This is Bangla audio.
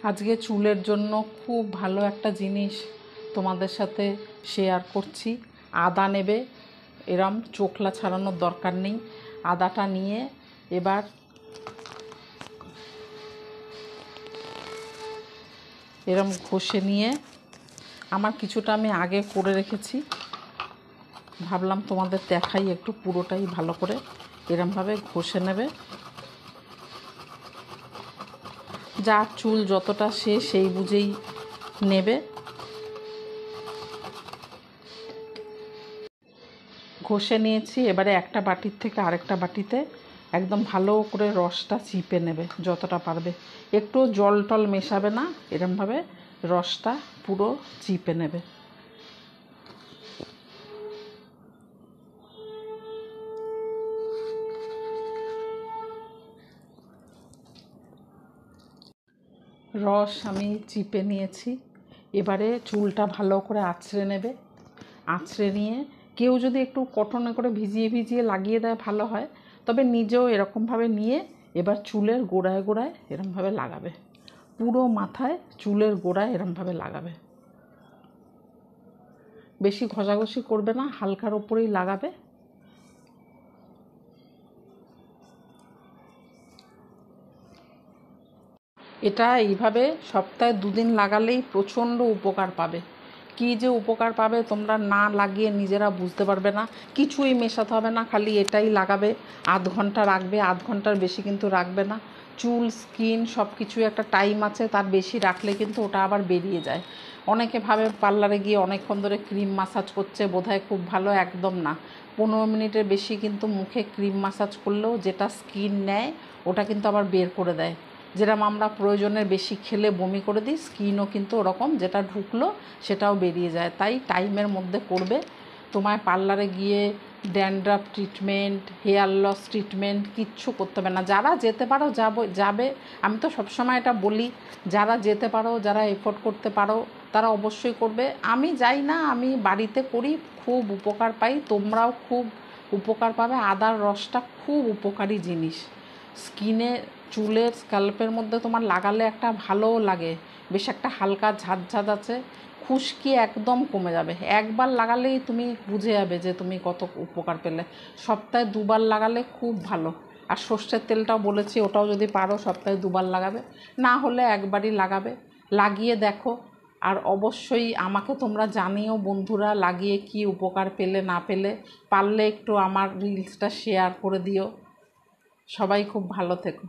আজকে চুলের জন্য খুব ভালো একটা জিনিস তোমাদের সাথে শেয়ার করছি। আদা নেবে, এরম চোখলা ছাড়ানোর দরকার নেই। আদাটা নিয়ে এবার এরম ঘষে নিয়ে, আমার কিছুটা আমি আগে করে রেখেছি, ভাবলাম তোমাদের দেখাই একটু পুরোটাই ভালো করে। এরমভাবে ঘষে নেবে, যার চুল যতটা সে সেই বুঝেই নেবে। ঘষে নিয়েছি, এবারে একটা বাটির থেকে আরেকটা বাটিতে একদম ভালো করে রসটা চিপে নেবে যতটা পারবে। একটু জল টল মেশাবে না, এরমভাবে রসটা পুরো চিপে নেবে। রস আমি চিপে নিয়েছি, এবারে চুলটা ভালো করে আঁচড়ে নেবে। আঁচড়ে নিয়ে কেউ যদি একটু কটনে করে ভিজিয়ে ভিজিয়ে লাগিয়ে দেয় ভালো হয়, তবে নিজেও এরকমভাবে নিয়ে এবার চুলের গোড়ায় গোড়ায় এরমভাবে লাগাবে, পুরো মাথায় চুলের গোড়ায় এরমভাবে লাগাবে। বেশি ঘষাঘষি করবে না, হালকার ওপরেই লাগাবে। এটা এইভাবে সপ্তাহে 2 দিন লাগালেই প্রচণ্ড উপকার পাবে। কী যে উপকার পাবে তোমরা না লাগিয়ে নিজেরা বুঝতে পারবে না। কিছুই মেশাতে হবে না, খালি এটাই লাগাবে। আধ ঘন্টা রাখবে, আধ ঘন্টার বেশি কিন্তু রাখবে না। চুল, স্কিন সব কিছুই একটা টাইম আছে, তার বেশি রাখলে কিন্তু ওটা আবার বেরিয়ে যায়। অনেকে ভাবে পার্লারে গিয়ে অনেকক্ষণ ধরে ক্রিম মাসাজ করছে বোধহয় খুব ভালো, একদম না। 15 মিনিটের বেশি কিন্তু মুখে ক্রিম মাসাজ করলেও যেটা স্কিন নেয় ওটা কিন্তু আবার বের করে দেয়। যেরকম আমরা প্রয়োজনের বেশি খেলে বমি করে দিই, স্কিনও কিন্তু ওরকম, যেটা ঢুকলো সেটাও বেরিয়ে যায়। তাই টাইমের মধ্যে করবে। তোমায় পার্লারে গিয়ে dandruff treatment, hair loss treatment কিচ্ছু করতে হবে না। যারা যেতে পারো যাবে। আমি তো সবসময় এটা বলি, যারা যেতে পারো, যারা এফোর্ড করতে পারো তারা অবশ্যই করবে। আমি যাই না, আমি বাড়িতে করি, খুব উপকার পাই। তোমরাও খুব উপকার পাবে। আদার রসটা খুব উপকারী জিনিস। স্কিনে, চুলের স্ক্যাল্পের মধ্যে তোমার লাগালে একটা ভালোও লাগে, বেশ একটা হালকা ঝাঁঝ আছে, খুশকি একদম কমে যাবে। একবার লাগালেই তুমি বুঝে যাবে যে তুমি কত উপকার পেলে। সপ্তাহে 2 বার লাগালে খুব ভালো। আর সর্ষের তেলটাও বলেছি, ওটাও যদি পারো সপ্তাহে 2 বার লাগাবে, না হলে একবারই লাগাবে। লাগিয়ে দেখো, আর অবশ্যই আমাকে তোমরা জানিও বন্ধুরা লাগিয়ে কি উপকার পেলে না পেলে। পারলে একটু আমার রিলসটা শেয়ার করে দিও। সবাই খুব ভালো থেকো।